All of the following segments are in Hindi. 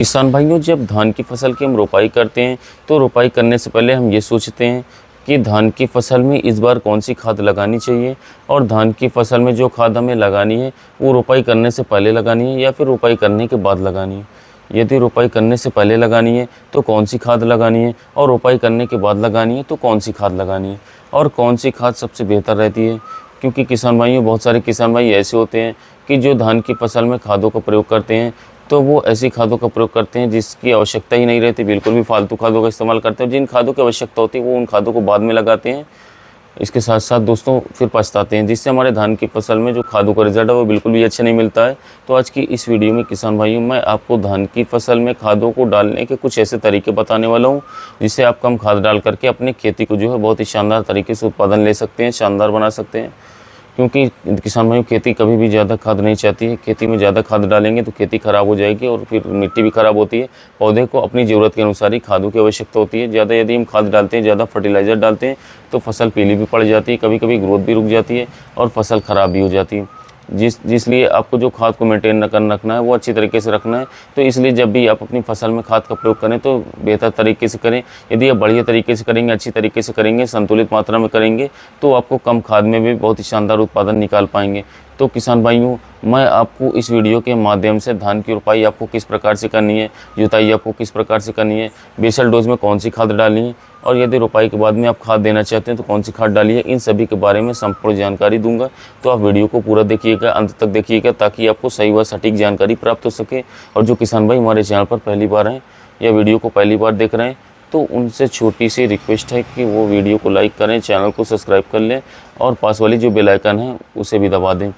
किसान भाइयों, जब धान की फसल की हम रोपाई करते हैं तो रोपाई करने से पहले हम ये सोचते हैं कि धान की फसल में इस बार कौन सी खाद लगानी चाहिए और धान की फसल में जो खाद हमें लगानी है वो रोपाई करने से पहले लगानी है या फिर रोपाई करने के बाद लगानी है। यदि रोपाई करने से पहले लगानी है तो कौन सी खाद लगानी है और रोपाई करने के बाद लगानी है तो कौन सी खाद लगानी है और कौन सी खाद सबसे बेहतर रहती है। क्योंकि किसान भाइयों, बहुत सारे किसान भाई ऐसे होते हैं कि जो धान की फसल में खादों का प्रयोग करते हैं तो वो ऐसी खादों का प्रयोग करते हैं जिसकी आवश्यकता ही नहीं रहती, बिल्कुल भी फालतू खादों का इस्तेमाल करते हैं। जिन खादों की आवश्यकता होती है वो उन खादों को बाद में लगाते हैं। इसके साथ साथ दोस्तों फिर पछताते हैं, जिससे हमारे धान की फसल में जो खादों का रिजल्ट है वो बिल्कुल भी अच्छा नहीं मिलता है। तो आज की इस वीडियो में किसान भाइयों, मैं आपको धान की फसल में खादों को डालने के कुछ ऐसे तरीके बताने वाला हूँ जिससे आप कम खाद डाल करके अपनी खेती को जो है बहुत ही शानदार तरीके से उत्पादन ले सकते हैं, शानदार बना सकते हैं। क्योंकि किसान भाइयों, खेती कभी भी ज़्यादा खाद नहीं चाहती है। खेती में ज़्यादा खाद डालेंगे तो खेती ख़राब हो जाएगी और फिर मिट्टी भी ख़राब होती है। पौधे को अपनी ज़रूरत के अनुसार ही खादों की आवश्यकता होती है। ज़्यादा यदि हम खाद डालते हैं, ज़्यादा फर्टिलाइज़र डालते हैं तो फसल पीली भी पड़ जाती है, कभी कभी ग्रोथ भी रुक जाती है और फसल ख़राब भी हो जाती है। जिसलिए आपको जो खाद को मेंटेन रखना है वो अच्छी तरीके से रखना है। तो इसलिए जब भी आप अपनी फसल में खाद का प्रयोग करें तो बेहतर तरीके से करें। यदि आप बढ़िया तरीके से करेंगे, अच्छी तरीके से करेंगे, संतुलित मात्रा में करेंगे तो आपको कम खाद में भी बहुत ही शानदार उत्पादन निकाल पाएंगे। तो किसान भाइयों, मैं आपको इस वीडियो के माध्यम से धान की रोपाई आपको किस प्रकार से करनी है, जुताई आपको किस प्रकार से करनी है, बेसल डोज में कौन सी खाद डालनी है और यदि रोपाई के बाद में आप खाद देना चाहते हैं तो कौन सी खाद डालिए, इन सभी के बारे में संपूर्ण जानकारी दूंगा। तो आप वीडियो को पूरा देखिएगा, अंत तक देखिएगा ताकि आपको सही व सटीक जानकारी प्राप्त हो सके। और जो किसान भाई हमारे चैनल पर पहली बार हैं या वीडियो को पहली बार देख रहे हैं तो उनसे छोटी सी रिक्वेस्ट है कि वो वीडियो को लाइक करें, चैनल को सब्सक्राइब कर लें और पास वाली जो बेल आइकन है उसे भी दबा दें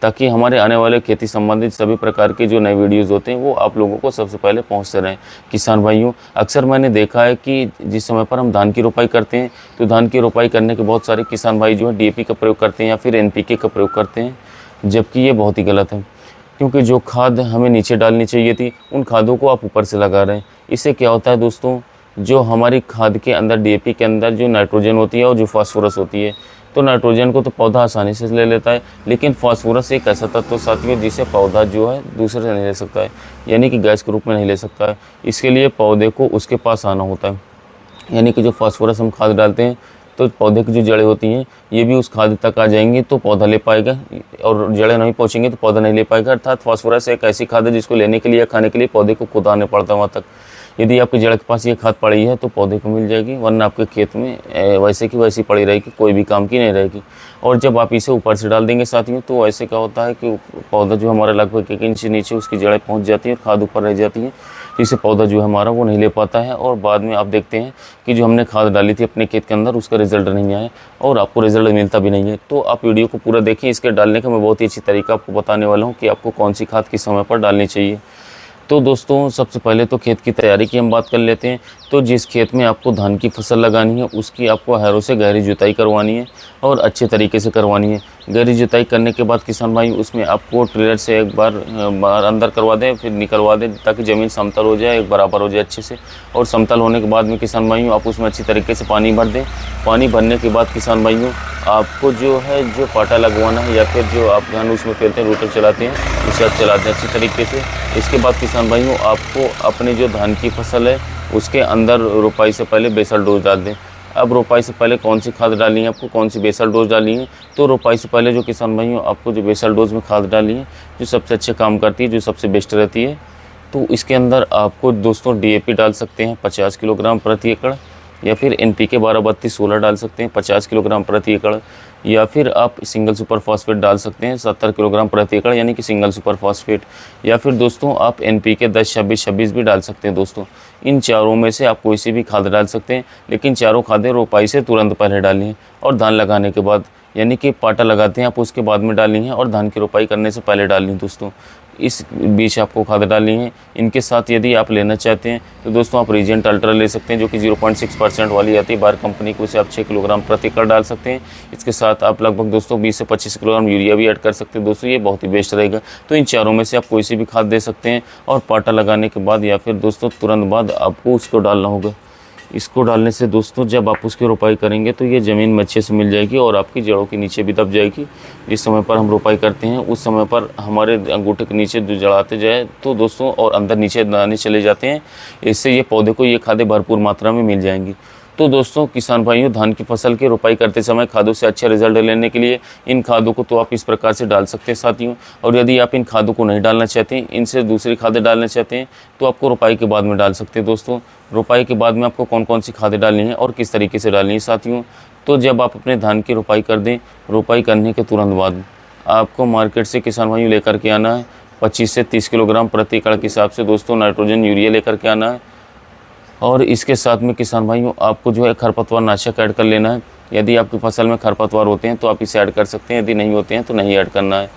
ताकि हमारे आने वाले खेती संबंधित सभी प्रकार के जो नए वीडियोस होते हैं वो आप लोगों को सबसे पहले पहुंचते रहें। किसान भाइयों, अक्सर मैंने देखा है कि जिस समय पर हम धान की रोपाई करते हैं तो धान की रोपाई करने के बहुत सारे किसान भाई जो है डीएपी का प्रयोग करते हैं या फिर एनपीके का प्रयोग करते हैं, जबकि ये बहुत ही गलत है। क्योंकि जो खाद हमें नीचे डालनी चाहिए थी उन खादों को आप ऊपर से लगा रहे हैं। इससे क्या होता है दोस्तों, जो हमारी खाद के अंदर डीएपी के अंदर जो नाइट्रोजन होती है और जो फास्फोरस होती है, तो नाइट्रोजन को तो पौधा आसानी से ले लेता है, लेकिन फास्फोरस एक ऐसा तत्व साथी है जिसे पौधा जो है दूसरे से नहीं ले सकता है, यानी कि गैस के रूप में नहीं ले सकता है। इसके लिए पौधे को उसके पास आना होता है। यानी कि जो फास्फोरस हम खाद डालते हैं तो पौधे की जो जड़ें होती हैं ये भी उस खाद तक आ जाएंगी तो पौधा ले पाएगा, और जड़ें नहीं पहुँचेंगी तो पौधा नहीं ले पाएगा। अर्थात फास्फोरस एक ऐसी खाद है जिसको लेने के लिए या खाने के लिए पौधे को खुद आने पड़ता है वहाँ तक। यदि आपकी जड़ के पास ये खाद पड़ी है तो पौधे को मिल जाएगी, वरना आपके खेत में वैसे की वैसी पड़ी रहेगी, कोई भी काम की नहीं रहेगी। और जब आप इसे ऊपर से डाल देंगे साथियों तो ऐसे क्या होता है कि पौधा जो हमारा लगभग 1 इंच नीचे उसकी जड़ें पहुंच जाती है, खाद ऊपर रह जाती है, जिससे पौधा जो है हमारा वो नहीं ले पाता है। और बाद में आप देखते हैं कि जो हमने खाद डाली थी अपने खेत के अंदर उसका रिजल्ट नहीं आया और आपको रिजल्ट मिलता भी नहीं है। तो आप वीडियो को पूरा देखें, इसके डालने का मैं बहुत ही अच्छी तरीका आपको बताने वाला हूँ कि आपको कौन सी खाद किस समय पर डालनी चाहिए। तो दोस्तों, सबसे पहले तो खेत की तैयारी की हम बात कर लेते हैं। तो जिस खेत में आपको धान की फसल लगानी है उसकी आपको हैरों से गहरी जुताई करवानी है और अच्छे तरीके से करवानी है। गहरी जुताई करने के बाद किसान भाई उसमें आपको ट्रेलर से एक बार अंदर करवा दें, फिर निकलवा दें ताकि ज़मीन समतल हो जाए, एक बराबर हो जाए अच्छे से। और समतल होने के बाद में किसान भाइयों आप उसमें अच्छी तरीके से पानी भर दें। पानी भरने के बाद किसान भाइयों आपको जो है जो पाटा लगवाना है या फिर जो आप धान उसमें फेरते हैं, रोटर चलाते हैं, उसे आप चलाते हैं अच्छी तरीके से। इसके बाद किसान भाइयों आपको अपने जो धान की फसल है उसके अंदर रोपाई से पहले बेसल डोज डाल दें। अब रोपाई से पहले कौन सी खाद डालनी है आपको, कौन सी बेसल डोज डालनी है, तो रोपाई से पहले जो किसान भाइयों आपको जो बेसल डोज में खाद डालनी है जो सबसे अच्छे काम करती है, जो सबसे बेस्ट रहती है, तो इसके अंदर आपको दोस्तों डीएपी डाल सकते हैं 50 किलोग्राम प्रति एकड़, या फिर एनपीके 12-32-16 डाल सकते हैं 50 किलोग्राम प्रति एकड़, या फिर आप सिंगल सुपर फॉस्फेट डाल सकते हैं 70 किलोग्राम प्रति एकड़, यानी कि सिंगल सुपर फॉस्फेट, या फिर दोस्तों आप एनपीके 10-26-26 भी डाल सकते हैं। दोस्तों इन चारों में से आप कोई सी भी खाद डाल सकते हैं, लेकिन चारों खादें रोपाई से तुरंत पहले डालें और धान लगाने के बाद, यानी कि पाटा लगाते हैं आप उसके बाद में डालनी है और धान की रोपाई करने से पहले डालनी है। दोस्तों इस बीच आपको खाद डालनी है। इनके साथ यदि आप लेना चाहते हैं तो दोस्तों आप रीजेंट अल्ट्रा ले सकते हैं जो कि 0.6% वाली आती है बार कंपनी को, उसे आप 6 किलोग्राम प्रति एकड़ डाल सकते हैं। इसके साथ आप लगभग दोस्तों 20 से 25 किलोग्राम यूरिया भी ऐड कर सकते हैं। दोस्तों ये बहुत ही बेस्ट रहेगा। तो इन चारों में से आप कोई सी भी खाद दे सकते हैं और पाटा लगाने के बाद या फिर दोस्तों तुरंत बाद आपको उसको डालना होगा। इसको डालने से दोस्तों जब आप उसकी रोपाई करेंगे तो ये ज़मीन में अच्छे से मिल जाएगी और आपकी जड़ों के नीचे भी दब जाएगी। जिस समय पर हम रोपाई करते हैं उस समय पर हमारे अंगूठे के नीचे जो जड़ आते जाए तो दोस्तों और अंदर नीचे दाने चले जाते हैं। इससे ये पौधे को ये खादें भरपूर मात्रा में मिल जाएंगी। तो दोस्तों किसान भाइयों, धान की फसल की रोपाई करते समय खादों से अच्छे रिजल्ट लेने के लिए इन खादों को तो आप इस प्रकार से डाल सकते हैं साथियों। और यदि आप इन खादों को नहीं डालना चाहते हैं, इनसे दूसरी खादें डालना चाहते हैं, तो आपको रोपाई के बाद में डाल सकते हैं। दोस्तों रोपाई के बाद में आपको कौन कौन सी खादें डालनी है और किस तरीके से डालनी है साथियों, तो जब आप अपने धान की रोपाई कर दें, रोपाई करने के तुरंत बाद आपको मार्केट से किसान भाइयों लेकर के आना है 25 से 30 किलोग्राम प्रति एकड़ के हिसाब से दोस्तों नाइट्रोजन यूरिया लेकर के आना है। और इसके साथ में किसान भाइयों आपको जो है खरपतवार नाशक ऐड कर लेना है। यदि आपकी फसल में खरपतवार होते हैं तो आप इसे ऐड कर सकते हैं, यदि नहीं होते हैं तो नहीं ऐड करना है।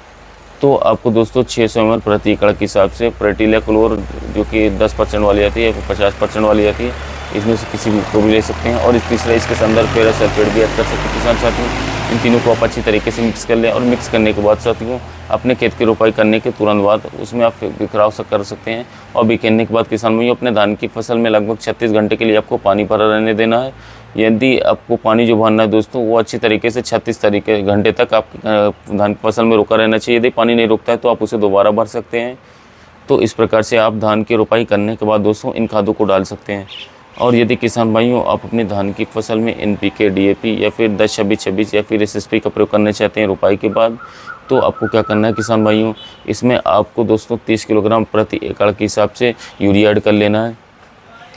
तो आपको दोस्तों 600 ml प्रति एकड़ के हिसाब से प्रेटिला क्लोर जो कि 10% वाली आती है या 50% वाली आती है, इसमें से किसी भी को भी ले सकते हैं। और तीसरा इसके अंदर फेरस सल्फेट भी ऐड कर सकते हैं किसान साथियों। इन तीनों को आप अच्छी तरीके से मिक्स कर लें और मिक्स करने के बाद साथियों अपने खेत की रोपाई करने के तुरंत बाद उसमें आप बिखराव कर सकते हैं। और बिखेरने के बाद किसान भाइयों अपने धान की फसल में लगभग 36 घंटे के लिए आपको पानी भरा रहने देना है। यदि आपको पानी जो भरना है दोस्तों वो अच्छी तरीके से 36 घंटे तक आपकी धान की फसल में रोका रहना चाहिए। यदि पानी नहीं रुकता है तो आप उसे दोबारा भर सकते हैं। तो इस प्रकार से आप धान की रोपाई करने के बाद दोस्तों इन खादों को डाल सकते हैं। और यदि किसान भाइयों आप अपनी धान की फसल में NPK, DAP या फिर 10-26-26 या फिर SSP का प्रयोग करना चाहते हैं रोपाई के बाद, तो आपको क्या करना है किसान भाइयों, इसमें आपको दोस्तों 30 किलोग्राम प्रति एकड़ के हिसाब से यूरिया ऐड कर लेना है।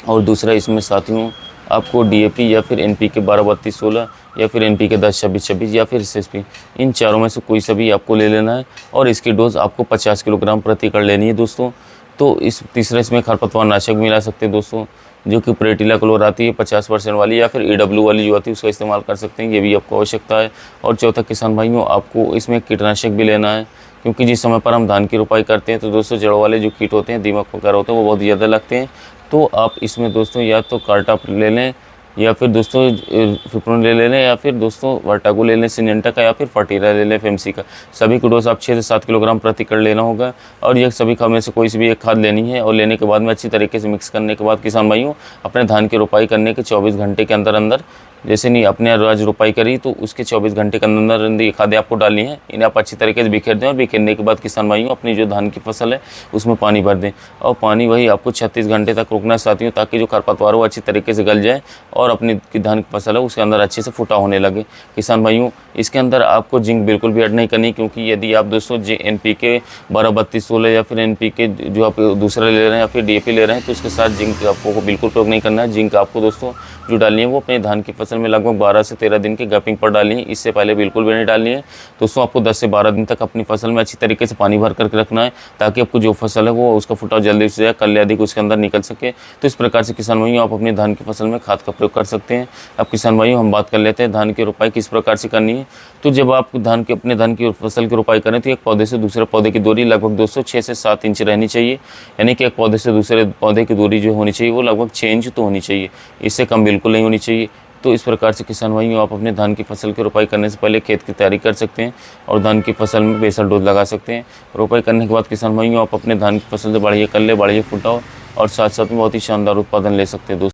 और दूसरा इसमें साथियों आपको DAP या फिर NPK 12-32-16 या फिर NPK 10-26-26 या फिर SSP, इन चारों में से कोई सा भी आपको ले लेना है। और इसकी डोज आपको 50 किलोग्राम प्रति एकड़ लेनी है दोस्तों। तो इस तीसरा इसमें खरपतवार नाशक मिला सकते हैं दोस्तों, जो कि प्रेटिला क्लोर आती है 50% वाली या फिर EW वाली जो आती है उसका इस्तेमाल कर सकते हैं, ये भी आपको आवश्यकता है। और चौथा किसान भाइयों आपको इसमें कीटनाशक भी लेना है, क्योंकि जिस समय पर हम धान की रोपाई करते हैं तो दोस्तों जड़ों वाले जो कीट होते हैं, दीमक वगैरह होते हैं, वो बहुत ज़्यादा लगते हैं। तो आप इसमें दोस्तों या तो कार्टाप ले लें या फिर दोस्तों फिप्रोन ले लें या फिर दोस्तों वर्टागो ले लें सिंजेंटा का या फिर फर्टीला ले लें FMC का। सभी को डोज आप 6 से 7 किलोग्राम प्रति एकड़ लेना होगा। और ये सभी खाद में से कोई सी भी एक खाद लेनी है। और लेने के बाद में अच्छी तरीके से मिक्स करने के बाद किसान भाइयों अपने धान की रोपाई करने के 24 घंटे के अंदर अंदर, जैसे नहीं अपने आज रोपाई करी तो उसके 24 घंटे के अंदर ये खादें आपको डालनी है। इन्हें आप अच्छी तरीके से बिखेर दें और बिखेरने के बाद किसान भाइयों अपनी जो धान की फसल है उसमें पानी भर दें। और पानी वही आपको 36 घंटे तक रोकना है साथियों, ताकि जो खरपतवार हो अच्छी तरीके से गल जाए और अपनी धान की फसल है उसके अंदर अच्छे से फुटा होने लगे। किसान भाइयों इसके अंदर आपको जिंक बिल्कुल भी ऐड नहीं करनी, क्योंकि यदि आप दोस्तों NPK 12-32-16 या फिर NPK जो आप दूसरा ले रहे हैं या फिर DAP ले रहे हैं तो उसके साथ जिंक आपको बिल्कुल प्रयोग नहीं करना है। जिंक आपको दोस्तों जो डालनी है वो अपने धान की फसल में लगभग 12 से 13 दिन के गैपिंग पर डालनी है, इससे पहले बिल्कुल भी नहीं डालनी है। दोस्तों आपको 10 से 12 दिन तक अपनी फसल में अच्छी तरीके से पानी भर करके रखना है, ताकि आपको जो फसल है वो उसका फुटाव जल्दी से कल अधिक उसके अंदर निकल सके। तो इस प्रकार से किसान भाइयों आप अपनी धान की फसल में खाद का प्रयोग कर सकते हैं। अब किसान भाइयों हम बात कर लेते हैं धान की रोपाई किस प्रकार से करनी है। तो जब आप अपने धान की फसल की रोपाई करें तो एक पौधे से दूसरे पौधे की दूरी लगभग दोस्तों 6 से 7 इंच रहनी चाहिए, यानी कि एक पौधे से दूसरे पौधे की दूरी जो होनी चाहिए वो लगभग 6 इंच तो होनी चाहिए, इससे कम बिल्कुल नहीं होनी चाहिए। तो इस प्रकार से किसान भाइयों आप अपने धान की फसल की रोपाई करने से पहले खेत की तैयारी कर सकते हैं और धान की फसल में बेसल डोज लगा सकते हैं। रोपाई करने के बाद किसान भाइयों आप अपने धान की फसल से बढ़िया कर ले, बढ़िया फुटाओ और साथ साथ में बहुत ही शानदार उत्पादन ले सकते हैं दोस्तों।